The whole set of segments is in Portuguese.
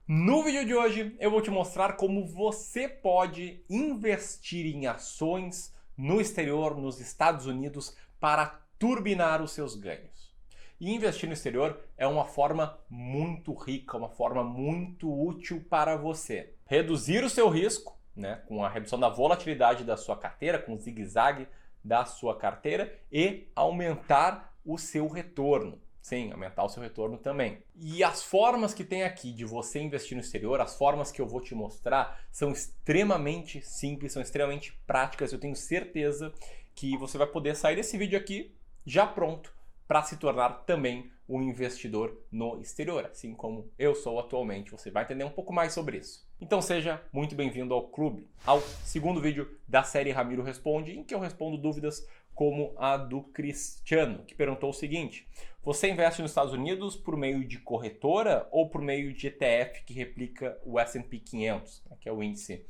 No vídeo de hoje eu vou te mostrar como você pode investir em ações no exterior, nos Estados Unidos, para turbinar os seus ganhos. E investir no exterior é uma forma muito rica, uma forma muito útil para você. Reduzir o seu risco, com a redução da volatilidade da sua carteira, com o zigue-zague da sua carteira e aumentar o seu retorno. Sim, aumentar o seu retorno também. E as formas que tem aqui de você investir no exterior, as formas que eu vou te mostrar, são extremamente simples, são extremamente práticas. Eu tenho certeza que você vai poder sair desse vídeo aqui já pronto para se tornar também um investidor no exterior, assim como eu sou atualmente. Você vai entender um pouco mais sobre isso. Então seja muito bem-vindo ao clube, ao segundo vídeo da série Ramiro Responde, em que eu respondo dúvidas como a do Cristiano, que perguntou o seguinte: você investe nos Estados Unidos por meio de corretora ou por meio de ETF que replica o S&P 500, que é o índice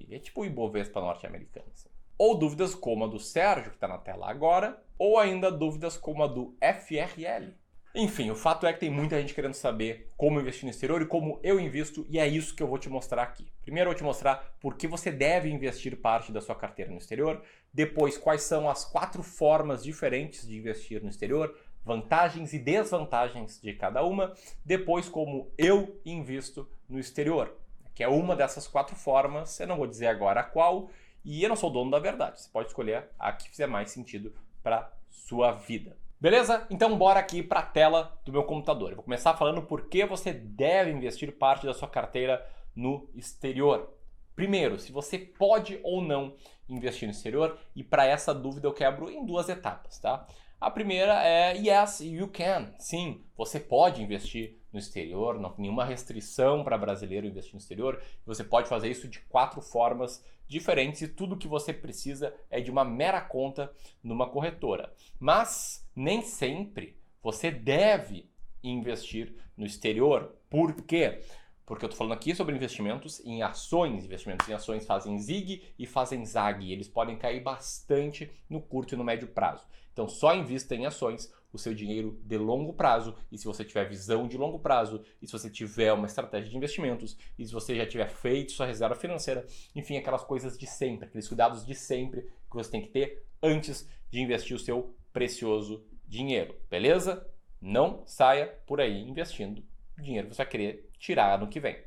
é tipo o Ibovespa norte-americano. Assim. Ou dúvidas como a do Sérgio, que está na tela agora, ou ainda dúvidas como a do FRL. Enfim, o fato é que tem muita gente querendo saber como investir no exterior e como eu invisto, e é isso que eu vou te mostrar aqui. Primeiro eu vou te mostrar por que você deve investir parte da sua carteira no exterior, depois quais são as 4 formas diferentes de investir no exterior, vantagens e desvantagens de cada uma, depois como eu invisto no exterior, que é uma dessas 4 formas, eu não vou dizer agora a qual, e eu não sou dono da verdade, você pode escolher a que fizer mais sentido para sua vida. Beleza? Então bora aqui para a tela do meu computador. Eu vou começar falando por que você deve investir parte da sua carteira no exterior. Primeiro, se você pode ou não investir no exterior, e para essa dúvida eu quebro em 2 etapas, tá? A primeira é yes, you can. Sim, você pode investir no exterior, não tem nenhuma restrição para brasileiro investir no exterior. Você pode fazer isso de 4 formas diferentes e tudo que você precisa é de uma mera conta numa corretora. Mas nem sempre você deve investir no exterior. Por quê? Porque eu estou falando aqui sobre investimentos em ações. Investimentos em ações fazem zigue e fazem zague. Eles podem cair bastante no curto e no médio prazo. Então só invista em ações o seu dinheiro de longo prazo. E se você tiver visão de longo prazo, e se você tiver uma estratégia de investimentos, e se você já tiver feito sua reserva financeira, enfim, aquelas coisas de sempre, aqueles cuidados de sempre que você tem que ter antes de investir o seu precioso dinheiro. Beleza? Não saia por aí investindo dinheiro que você vai querer tirar no que vem.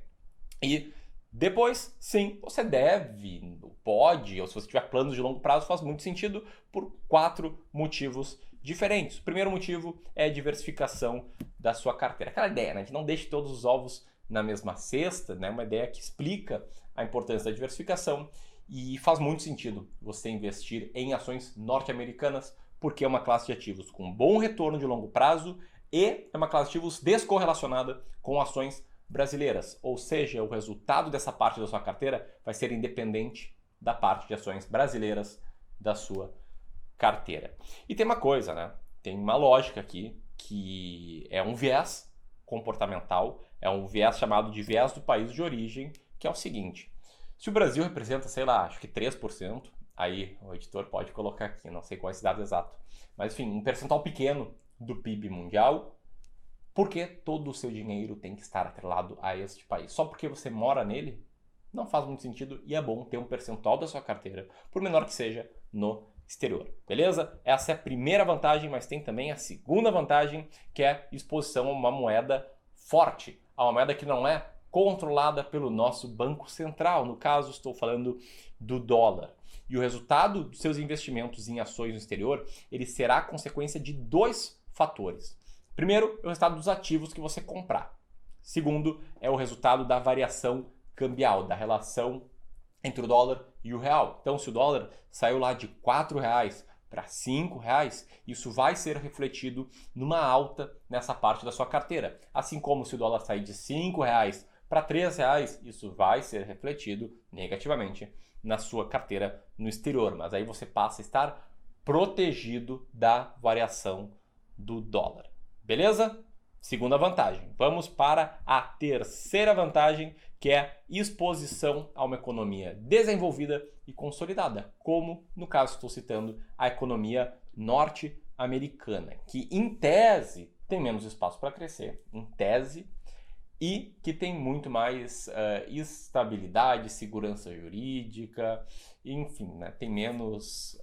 E depois, sim, você deve, pode, ou se você tiver planos de longo prazo, faz muito sentido por 4 motivos diferentes. O primeiro motivo é a diversificação da sua carteira. Aquela ideia, né? A gente não deixe todos os ovos na mesma cesta, né? Uma ideia que explica a importância da diversificação e faz muito sentido você investir em ações norte-americanas porque é uma classe de ativos com bom retorno de longo prazo e é uma classe de ativos descorrelacionada com ações brasileiras, ou seja, o resultado dessa parte da sua carteira vai ser independente da parte de ações brasileiras da sua carteira. E tem uma coisa, né? Tem uma lógica aqui que é um viés comportamental, é um viés chamado de viés do país de origem, que é o seguinte: se o Brasil representa, sei lá, acho que 3%, aí o editor pode colocar aqui, não sei qual é esse dado exato, mas enfim, um percentual pequeno do PIB mundial, por que todo o seu dinheiro tem que estar atrelado a este país? Só porque você mora nele? Não faz muito sentido e é bom ter um percentual da sua carteira, por menor que seja, no exterior. Beleza? Essa é a primeira vantagem, mas tem também a segunda vantagem, que é exposição a uma moeda forte, a uma moeda que não é controlada pelo nosso Banco Central. No caso, estou falando do dólar. E o resultado dos seus investimentos em ações no exterior, ele será consequência de 2 fatores. Primeiro, é o resultado dos ativos que você comprar. Segundo, é o resultado da variação cambial, da relação entre o dólar e o real. Então, se o dólar saiu lá de R$4 para R$5, isso vai ser refletido numa alta nessa parte da sua carteira. Assim como se o dólar sair de R$5 para R$3, isso vai ser refletido negativamente na sua carteira no exterior. Mas aí você passa a estar protegido da variação do dólar. Beleza? Segunda vantagem. Vamos para a terceira vantagem, que é exposição a uma economia desenvolvida e consolidada, como, no caso, estou citando a economia norte-americana, que, em tese, tem menos espaço para crescer, em tese, e que tem muito mais estabilidade, segurança jurídica, enfim, né? Tem menos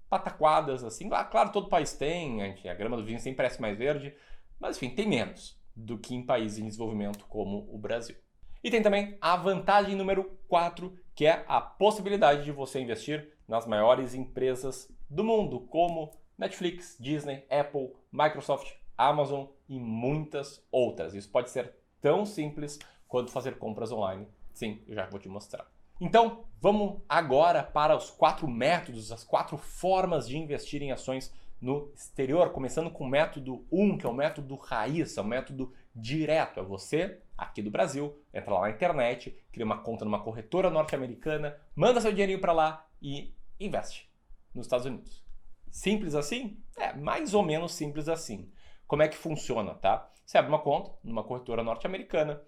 pataquadas assim. Claro, todo país tem, a grama do vinho sempre parece mais verde, mas enfim, tem menos do que em países em desenvolvimento como o Brasil. E tem também a vantagem número 4, que é a possibilidade de você investir nas maiores empresas do mundo, como Netflix, Disney, Apple, Microsoft, Amazon e muitas outras. Isso pode ser tão simples quanto fazer compras online. Sim, eu já vou te mostrar. Então, vamos agora para os 4 métodos, as 4 formas de investir em ações no exterior, começando com o método 1, que é o método raiz, é o método direto. É você, aqui do Brasil, entra lá na internet, cria uma conta numa corretora norte-americana, manda seu dinheirinho para lá e investe nos Estados Unidos. Simples assim? É, mais ou menos simples assim. Como é que funciona, tá? Você abre uma conta numa corretora norte-americana,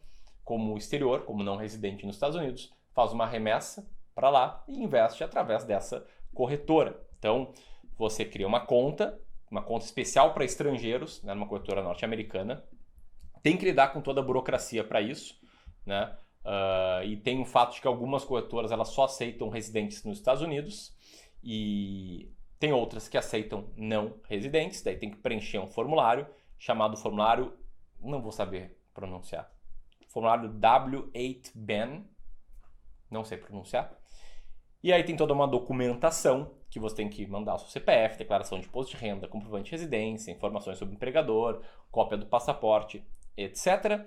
como exterior, como não residente nos Estados Unidos, faz uma remessa para lá e investe através dessa corretora. Então, você cria uma conta especial para estrangeiros, né, numa corretora norte-americana. Tem que lidar com toda a burocracia para isso, né? E tem o fato de que algumas corretoras elas só aceitam residentes nos Estados Unidos e tem outras que aceitam não residentes. Daí tem que preencher um formulário chamado formulário, não vou saber pronunciar, formulário W8BEN, não sei pronunciar. E aí tem toda uma documentação que você tem que mandar o seu CPF, declaração de imposto de renda, comprovante de residência, informações sobre o empregador, cópia do passaporte, etc.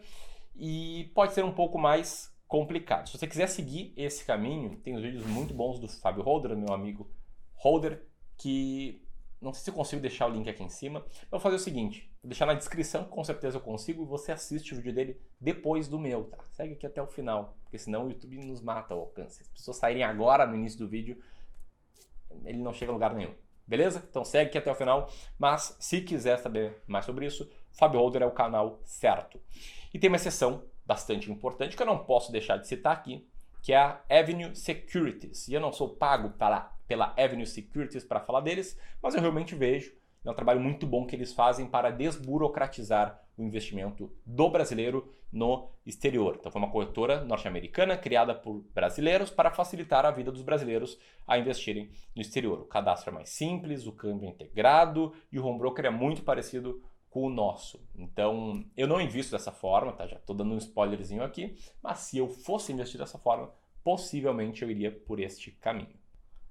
E pode ser um pouco mais complicado. Se você quiser seguir esse caminho, tem os vídeos muito bons do Fábio Holder, meu amigo Holder, que não sei se eu consigo deixar o link aqui em cima. Eu vou fazer o seguinte, vou deixar na descrição, com certeza eu consigo, e você assiste o vídeo dele depois do meu, tá? Segue aqui até o final, porque senão o YouTube nos mata o alcance. Se as pessoas saírem agora no início do vídeo, ele não chega a lugar nenhum. Beleza? Então segue aqui até o final, mas se quiser saber mais sobre isso, Fábio Holder é o canal certo. E tem uma exceção bastante importante que eu não posso deixar de citar aqui, que é a Avenue Securities. E eu não sou pago pela Avenue Securities para falar deles, mas eu realmente vejo, é um trabalho muito bom que eles fazem para desburocratizar o investimento do brasileiro no exterior. Então foi uma corretora norte-americana criada por brasileiros para facilitar a vida dos brasileiros a investirem no exterior. O cadastro é mais simples, o câmbio é integrado e o home broker é muito parecido com o nosso. Então eu não invisto dessa forma, tá? Já estou dando um spoilerzinho aqui, mas se eu fosse investir dessa forma, possivelmente eu iria por este caminho.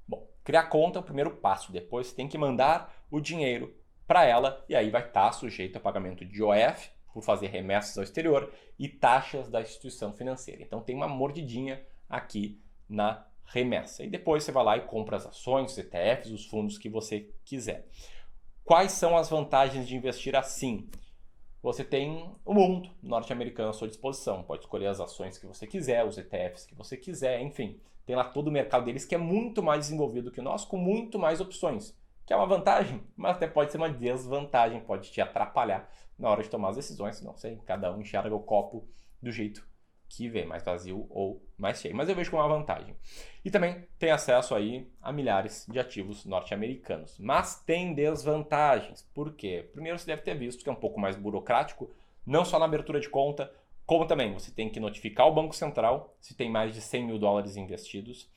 Bom, criar conta é o primeiro passo, depois você tem que mandar o dinheiro para ela e aí vai estar sujeito a pagamento de IOF, por fazer remessas ao exterior, e taxas da instituição financeira. Então tem uma mordidinha aqui na remessa. E depois você vai lá e compra as ações, os ETFs, os fundos que você quiser. Quais são as vantagens de investir assim? Você tem o mundo norte-americano à sua disposição. Pode escolher as ações que você quiser, os ETFs que você quiser, enfim. Tem lá todo o mercado deles que é muito mais desenvolvido que o nosso, com muito mais opções. Que é uma vantagem, mas até pode ser uma desvantagem, pode te atrapalhar na hora de tomar as decisões. Não sei, cada um enxerga o copo do jeito que vê, mais vazio ou mais cheio. Mas eu vejo como uma vantagem. E também tem acesso aí a milhares de ativos norte-americanos. Mas tem desvantagens. Por quê? Primeiro, você deve ter visto que é um pouco mais burocrático, não só na abertura de conta, como também você tem que notificar o Banco Central se tem mais de 100 mil dólares investidos.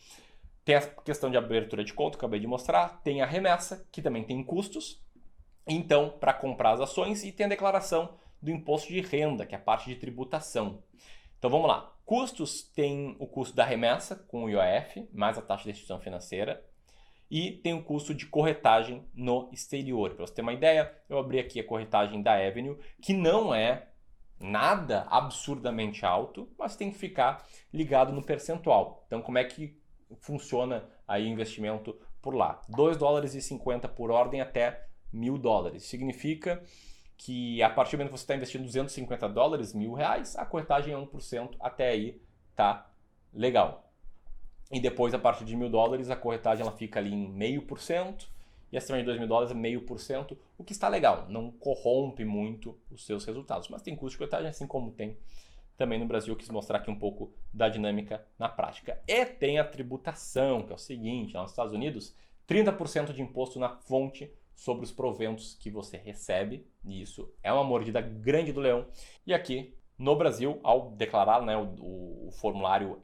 Tem a questão de abertura de conta, que eu acabei de mostrar. Tem a remessa, que também tem custos. Então, para comprar as ações, e tem a declaração do imposto de renda, que é a parte de tributação. Então vamos lá. Custos, tem o custo da remessa com o IOF, mais a taxa de instituição financeira. E tem o custo de corretagem no exterior. Para você ter uma ideia, eu abri aqui a corretagem da Avenue, que não é nada absurdamente alto, mas tem que ficar ligado no percentual. Então como é que funciona aí o investimento por lá? $2,50 por ordem até $1.000. Significa que a partir do momento que você está investindo $250, R$1.000, a corretagem é 1%, até aí tá legal. E depois, a partir de $1.000, a corretagem ela fica ali em 0,5%, e acima de $2.000 é 0,5%, o que está legal, não corrompe muito os seus resultados. Mas tem custo de corretagem, assim como tem também no Brasil. Eu quis mostrar aqui um pouco da dinâmica na prática. E tem a tributação, que é o seguinte, lá nos Estados Unidos, 30% de imposto na fonte sobre os proventos que você recebe, e isso é uma mordida grande do leão. E aqui No Brasil, ao declarar, né, o formulário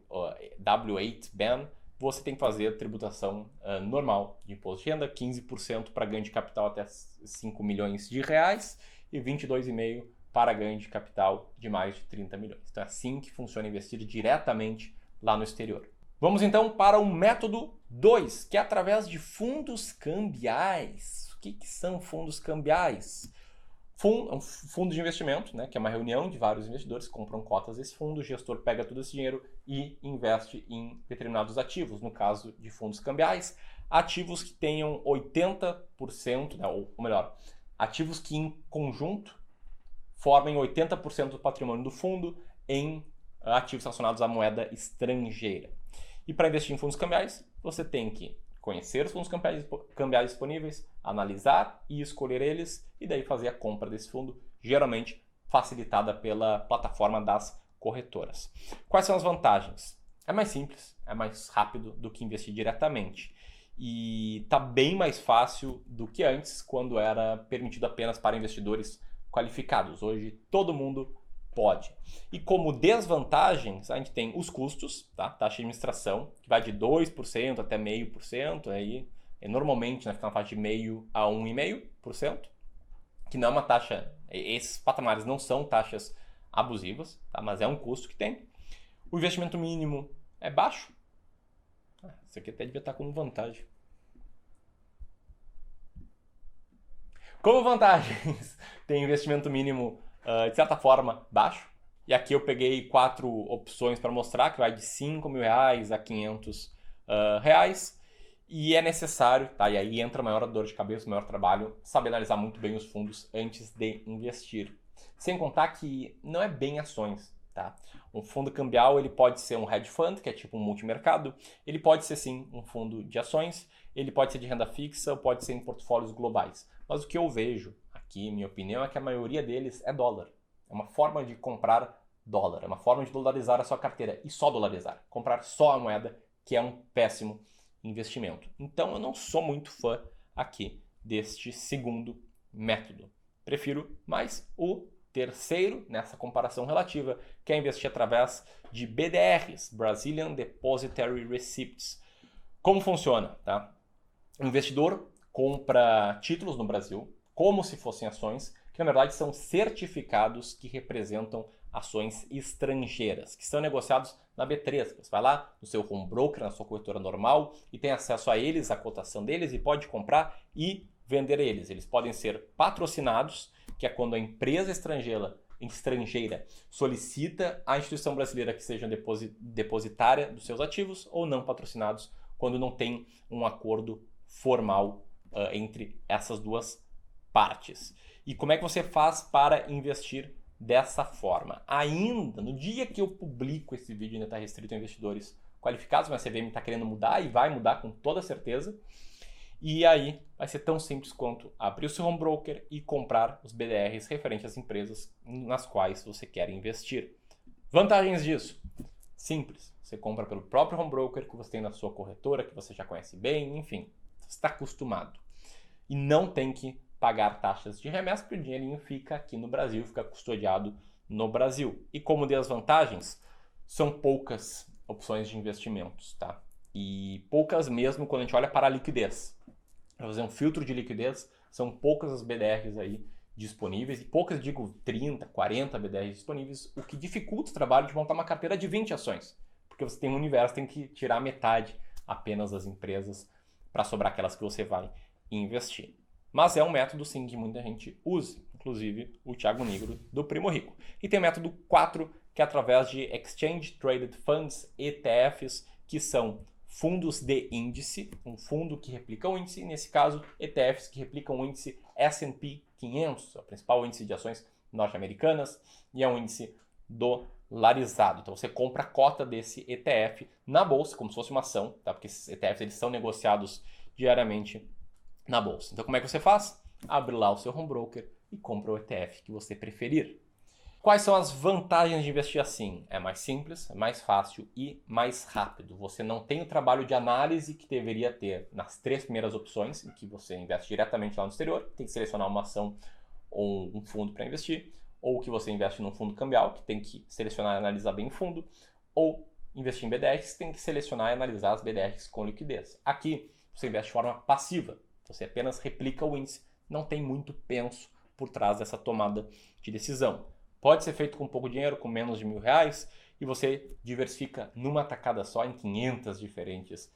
W8BAN, você tem que fazer a tributação normal de imposto de renda, 15% para ganho de capital até 5 milhões de reais e 22,5% para ganho de capital de mais de 30 milhões. Então é assim que funciona investir diretamente lá no exterior. Vamos então para o método 2, que é através de fundos cambiais. O que são fundos cambiais? Um fundo de investimento, né, que é uma reunião de vários investidores que compram cotas desse fundo, o gestor pega todo esse dinheiro e investe em determinados ativos. No caso de fundos cambiais, ativos que tenham 80%, né, ou melhor, ativos que em conjunto formem 80% do patrimônio do fundo em ativos relacionados à moeda estrangeira. E para investir em fundos cambiais, você tem que conhecer os fundos cambiais disponíveis, analisar e escolher eles e daí fazer a compra desse fundo, geralmente facilitada pela plataforma das corretoras. Quais são as vantagens? É mais simples, é mais rápido do que investir diretamente. E está bem mais fácil do que antes, quando era permitido apenas para investidores qualificados. Hoje todo mundo pode. E como desvantagens, a gente tem os custos, tá? Taxa de administração, que vai de 2% até 0,5%, aí normalmente fica na faixa de 0,5% a 1,5%, que não é uma taxa, esses patamares não são taxas abusivas, tá? Mas é um custo que tem. O investimento mínimo é baixo. Isso aqui até devia estar como vantagem. Como vantagens, tem investimento mínimo, de certa forma, baixo. E aqui eu peguei 4 opções para mostrar, que vai de 5 mil reais a 500 reais. E é necessário, tá? E aí entra a maior dor de cabeça, o maior trabalho, saber analisar muito bem os fundos antes de investir. Sem contar que não é bem ações, tá? Um fundo cambial, ele pode ser um hedge fund, que é tipo um multimercado. Ele pode ser, sim, um fundo de ações. Ele pode ser de renda fixa ou pode ser em portfólios globais. Mas o que eu vejo aqui, minha opinião, é que a maioria deles é dólar. É uma forma de comprar dólar, é uma forma de dolarizar a sua carteira e só dolarizar. Comprar só a moeda, que é um péssimo investimento. Então eu não sou muito fã aqui deste segundo método. Prefiro mais o terceiro nessa comparação relativa, que é investir através de BDRs, Brazilian Depositary Receipts. Como funciona, tá? O investidor compra títulos no Brasil como se fossem ações, que na verdade são certificados que representam ações estrangeiras, que são negociados na B3. Você vai lá no seu home broker, na sua corretora normal, e tem acesso a eles, a cotação deles, e pode comprar e vender eles. Eles podem ser patrocinados, que é quando a empresa estrangeira solicita à instituição brasileira que seja depositária dos seus ativos, ou não patrocinados, quando não tem um acordo formal entre essas duas partes. E como é que você faz para investir dessa forma? Ainda, no dia que eu publico esse vídeo, ainda está restrito a investidores qualificados, mas a CVM está querendo mudar e vai mudar com toda certeza. E aí vai ser tão simples quanto abrir o seu home broker e comprar os BDRs referentes às empresas nas quais você quer investir. Vantagens disso? Simples. Você compra pelo próprio home broker que você tem na sua corretora, que você já conhece bem, enfim, você está acostumado. E não tem que pagar taxas de remessa, porque o dinheirinho fica aqui no Brasil, fica custodiado no Brasil. E como desvantagens, são poucas opções de investimentos, tá? E poucas mesmo quando a gente olha para a liquidez. Para fazer um filtro de liquidez, são poucas as BDRs aí disponíveis, e poucas, digo 30, 40 BDRs disponíveis, o que dificulta o trabalho de montar uma carteira de 20 ações, porque você tem um universo, tem que tirar metade apenas das empresas para sobrar aquelas que você vai investir. Mas é um método, sim, que muita gente usa, inclusive o Thiago Nigro do Primo Rico. E tem o método 4, que é através de Exchange Traded Funds, ETFs, que são fundos de índice, um fundo que replica o índice, nesse caso, ETFs que replicam o índice S&P 500, o principal índice de ações norte-americanas, e é um índice dolarizado. Então você compra a cota desse ETF na bolsa, como se fosse uma ação, tá? Porque esses ETFs eles são negociados diariamente na bolsa. Então como é que você faz? Abre lá o seu home broker e compra o ETF que você preferir. Quais são as vantagens de investir assim? É mais simples, é mais fácil e mais rápido. Você não tem o trabalho de análise que deveria ter nas 3 primeiras opções, em que você investe diretamente lá no exterior, tem que selecionar uma ação ou um fundo para investir. ou que você investe num fundo cambial, que tem que selecionar e analisar bem o fundo, ou investir em BDRs, tem que selecionar e analisar as BDRs com liquidez. Aqui, você investe de forma passiva, você apenas replica o índice, não tem muito penso por trás dessa tomada de decisão. Pode ser feito com pouco dinheiro, com menos de R$1.000, e você diversifica numa tacada só em 500 diferentes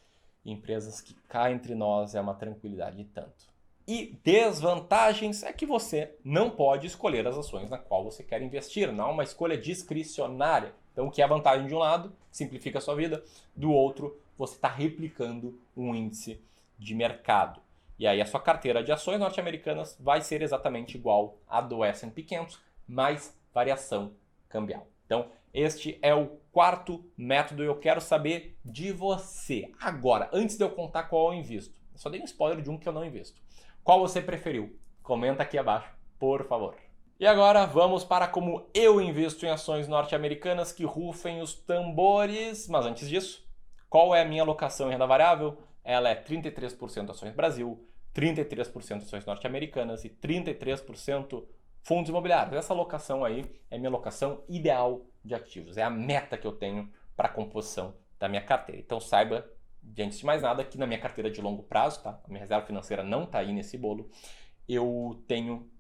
empresas, que cá entre nós é uma tranquilidade e tanto. E desvantagens é que você não pode escolher as ações na qual você quer investir, não é uma escolha discricionária. Então, o que é a vantagem de um lado, simplifica a sua vida, do outro, você está replicando um índice de mercado. E aí a sua carteira de ações norte-americanas vai ser exatamente igual à do S&P 500, mais variação cambial. Então, este é o quarto método e eu quero saber de você. Agora, antes de eu contar qual eu invisto, eu só dei um spoiler de um que eu não invisto. Qual você preferiu? Comenta aqui abaixo, por favor. E agora vamos para como eu invisto em ações norte-americanas, que rufem os tambores. Mas antes disso, qual é a minha alocação em renda variável? Ela é 33% ações Brasil, 33% ações norte-americanas e 33% fundos imobiliários. Essa alocação aí é minha alocação ideal de ativos. É a meta que eu tenho para a composição da minha carteira. Então saiba, antes de mais nada, que na minha carteira de longo prazo, tá? A minha reserva financeira não está aí nesse bolo, eu tenho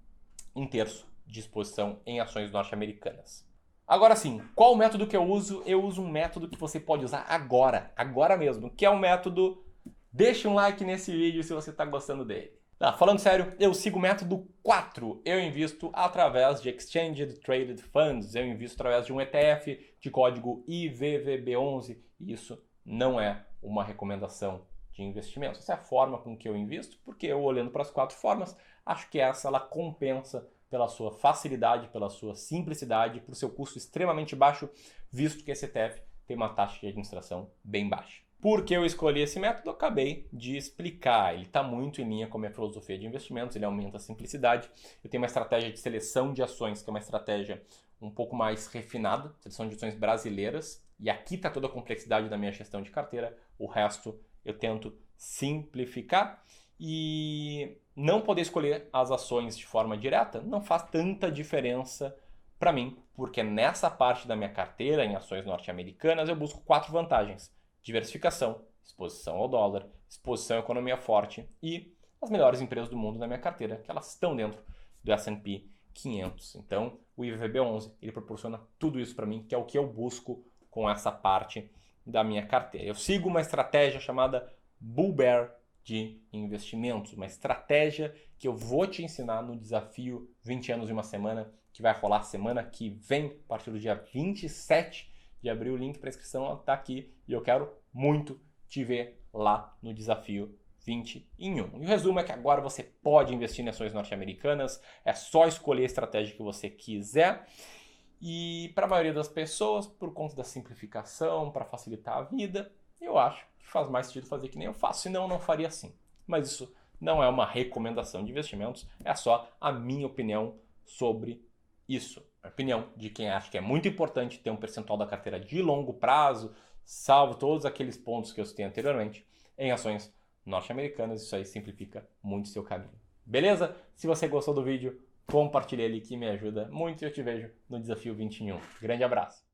1/3 de exposição em ações norte-americanas. Agora sim, qual o método que eu uso? Eu uso um método que você pode usar agora mesmo, que é o método... Deixa um like nesse vídeo se você está gostando dele. Tá, falando sério, eu sigo o método 4. Eu invisto através de Exchange Traded Funds. Eu invisto através de um ETF de código IVVB11. E isso não é uma recomendação de investimento. Essa é a forma com que eu invisto, porque eu, olhando para as 4 formas, acho que essa ela compensa pela sua facilidade, pela sua simplicidade, por seu custo extremamente baixo, visto que esse ETF tem uma taxa de administração bem baixa. Por que eu escolhi esse método? Eu acabei de explicar. Ele está muito em linha com a minha filosofia de investimentos, ele aumenta a simplicidade. Eu tenho uma estratégia de seleção de ações, que é uma estratégia um pouco mais refinada, seleção de ações brasileiras, e aqui está toda a complexidade da minha gestão de carteira. O resto eu tento simplificar. E não poder escolher as ações de forma direta não faz tanta diferença para mim, porque nessa parte da minha carteira, em ações norte-americanas, eu busco 4 vantagens. Diversificação, exposição ao dólar, exposição à economia forte e as melhores empresas do mundo na minha carteira, que elas estão dentro do S&P 500. Então, o IVVB11, ele proporciona tudo isso para mim, que é o que eu busco com essa parte da minha carteira. Eu sigo uma estratégia chamada Bull Bear de investimentos, uma estratégia que eu vou te ensinar no desafio 20 anos em uma semana, que vai rolar semana que vem, a partir do dia 27 de abril. O link para inscrição está aqui e eu quero muito te ver lá no desafio 20 em 1. E o resumo é que agora você pode investir em ações norte-americanas, é só escolher a estratégia que você quiser. E para a maioria das pessoas, por conta da simplificação, para facilitar a vida, eu acho que faz mais sentido fazer que nem eu faço, senão eu não faria assim. Mas isso não é uma recomendação de investimentos, é só a minha opinião sobre isso. A opinião de quem acha que é muito importante ter um percentual da carteira de longo prazo, salvo todos aqueles pontos que eu citei anteriormente, em ações norte-americanas. Isso aí simplifica muito o seu caminho. Beleza? Se você gostou do vídeo, compartilhe ele que me ajuda muito e eu te vejo no desafio 21. Grande abraço!